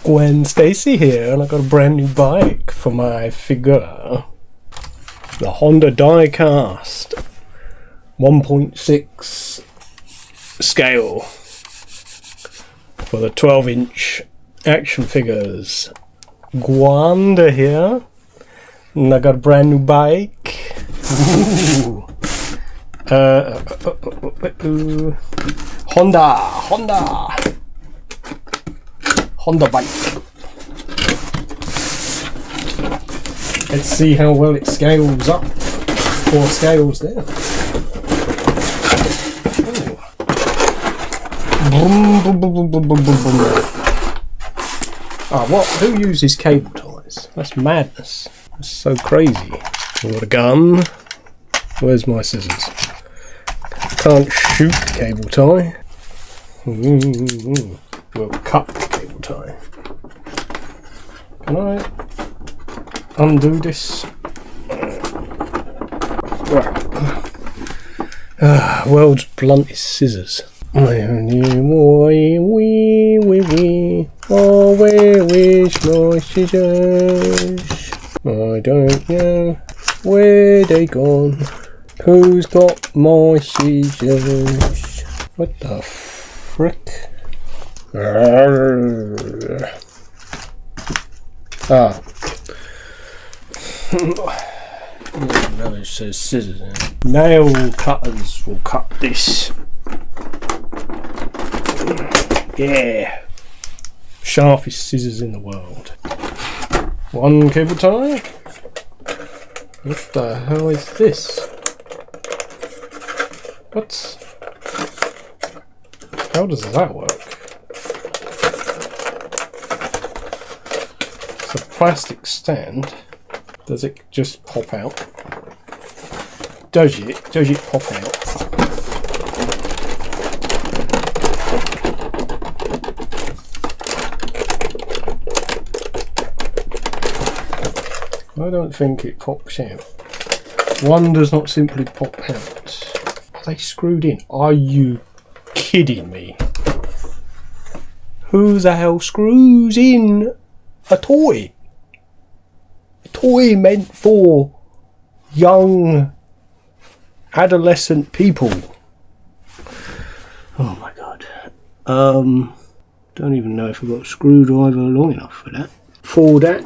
Gwen Stacy here, and I got a brand new bike for my figure. The Honda die-cast 1.6 scale for the 12-inch action figures. Gwanda here, and I got a brand new bike. Ooh. Honda bike. Let's see how well it scales up or scales down. Boom, boom, boom, boom, boom, boom, boom. Ah, what? Who uses cable ties? That's madness. That's so crazy. I've got a gun. Where's my scissors? Can't shoot the cable tie. We'll cut the cable tie. Can I undo this? World's bluntest scissors. I only wish my scissors. I don't know where they gone. Who's got my scissors? What the frick? Ah. No, it says scissors in it. Nail cutters will cut this. Yeah. Sharpest scissors in the world. One cable tie. What the hell is this? What? How does that work? It's a plastic stand. Does it just pop out? Does it pop out? I don't think it pops out. One does not simply pop out. Are they screwed in? Are you kidding me? Who the hell screws in a toy? A toy meant for young adolescent people. Oh my god. Don't even know if I've got a screwdriver long enough for that. For that.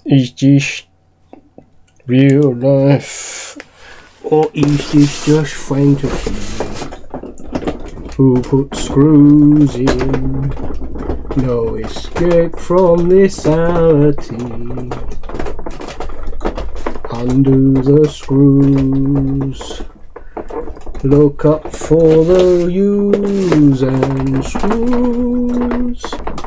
Is this real life, or is this just fantasy? Who put screws in? No escape from this reality. Undo the screws. Look up for the U's and screws.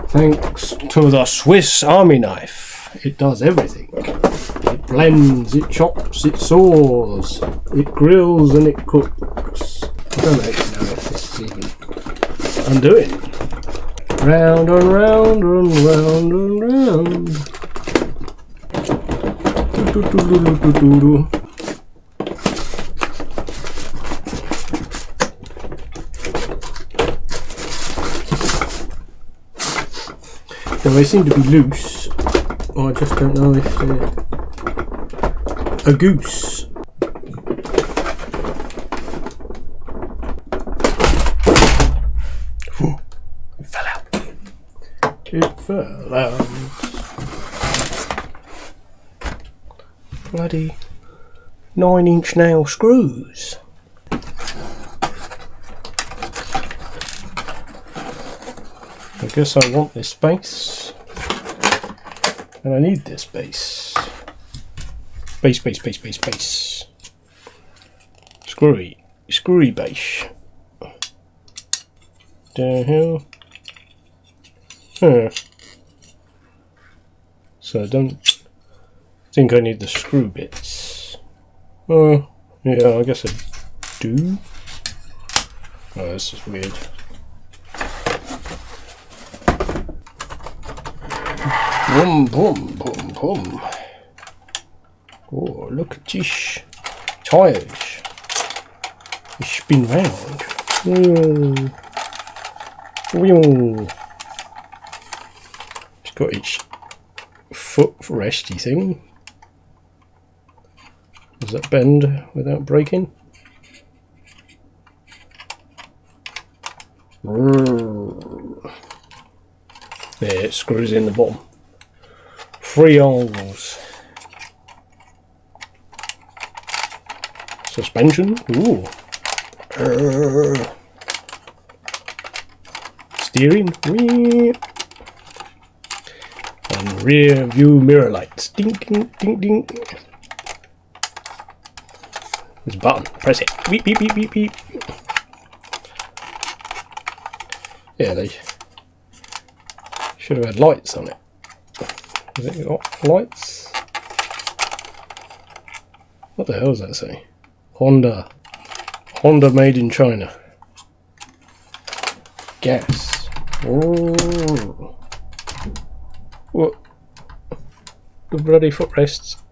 Thanks to the Swiss Army knife, it does everything. It blends, it chops, it saws, it grills and it cooks. I don't actually know if this is even undoing. Round and round and round and round. Now they seem to be loose. I just don't know if they're a goose. It fell out. It fell out. Bloody 9-inch nail screws. I guess I want this space. And I need this base. Base. Screwy base. The hell? Huh. So I don't think I need the screw bits. Oh, yeah, I guess I do. Oh, this is weird. Boom, boom, boom, boom. Oh, look at this. Tyres. They spin round. It's got its foot resty thing. Does that bend without breaking? There, it screws in the bottom. 3 holes. Suspension. Ooh. Steering. And rear view mirror lights. Ding, ding, ding, ding. There's a button. Press it. Beep, beep, beep, beep, beep. Yeah, they should have had lights on it. Has it got lights? What the hell does that say? Honda. Honda made in China. Gas. Oh. What? The bloody footrests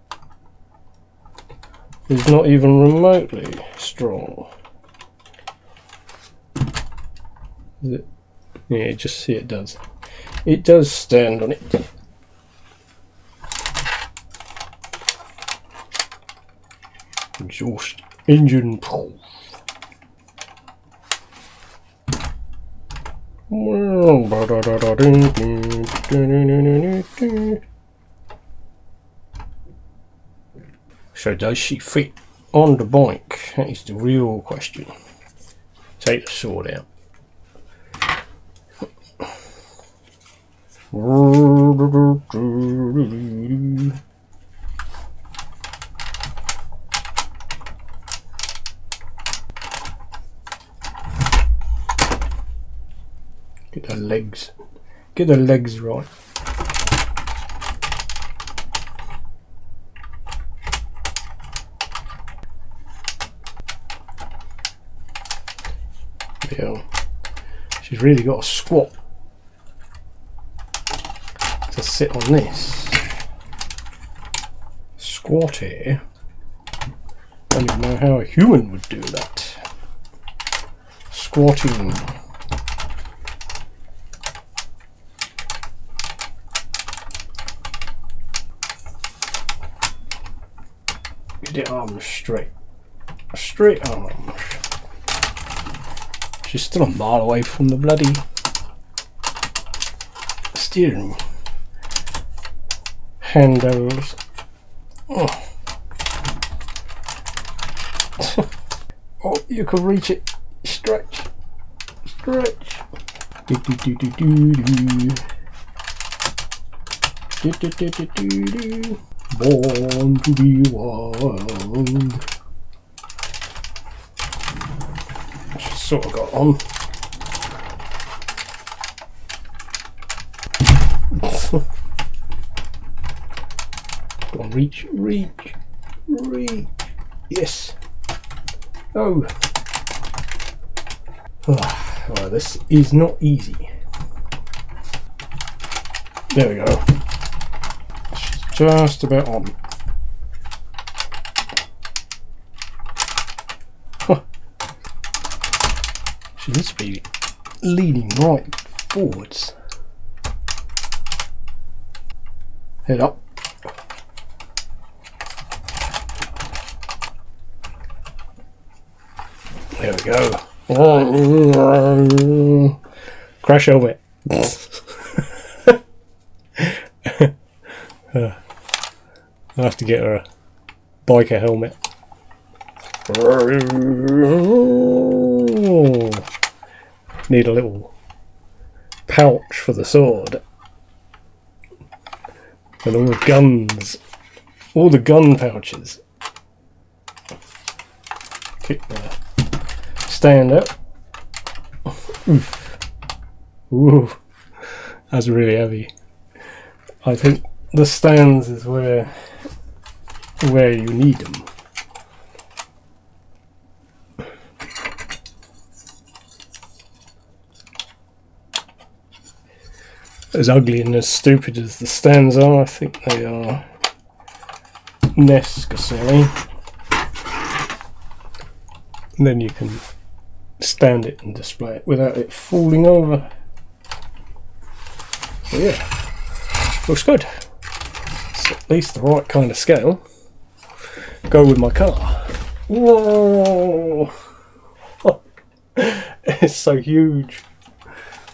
is not even remotely strong. Is it? Yeah, just see it does. It does stand on it. Exhaust engine pull. So does she fit on the bike? That is the real question. Take the sword out. Get the legs. Get the legs right. Yeah. She's really got to squat to sit on this. Squat here. I don't even know how a human would do that. Squatting. Get the arms straight. Straight arms. She's still a mile away from the bloody steering handles. Oh. Oh, you can reach it. Stretch. Stretch. Do, do, do, do, do, do. Do, do, do, do, do, do. Born to be wild. She's sort of got on. Go on, reach, reach, reach. Yes. Oh. Well, this is not easy. There we go. She's just about on. Huh. She needs to be leaning right forwards. Head up. There we go. Crash helmet. I'll have to get her a biker helmet. Need a little pouch for the sword. And all the guns. All the gun pouches. Kick the stand up. Oof. Ooh. That's really heavy. I think the stands is where you need them. As ugly and as stupid as the stands are, I think they are necessary. And then you can stand it and display it without it falling over. So yeah, looks good. It's at least the right kind of scale. Go with my car. Whoa! It's so huge.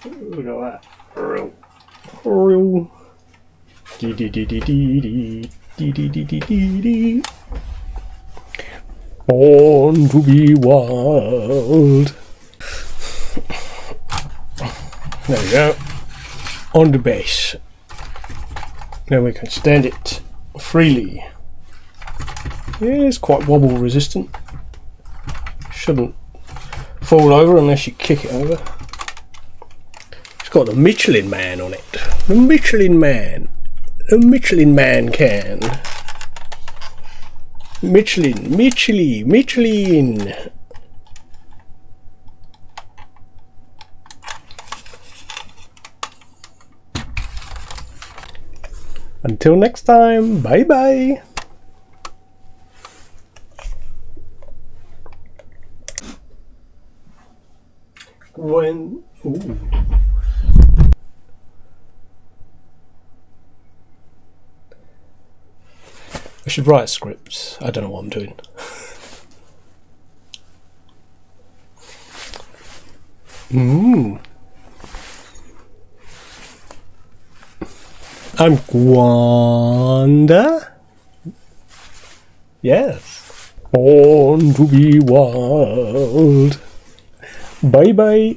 Look at that. Real. Born to be wild. There we go. On the base. Now we can stand it freely. Yeah, it's quite wobble resistant. Shouldn't fall over unless you kick it over. It's got the Michelin Man on it. The Michelin Man. The Michelin Man can. Michelin. Until next time, bye bye. Ooh. I should write scripts. I don't know what I'm doing. I'm Gwanda. Yes. Born to be wild. Bye bye.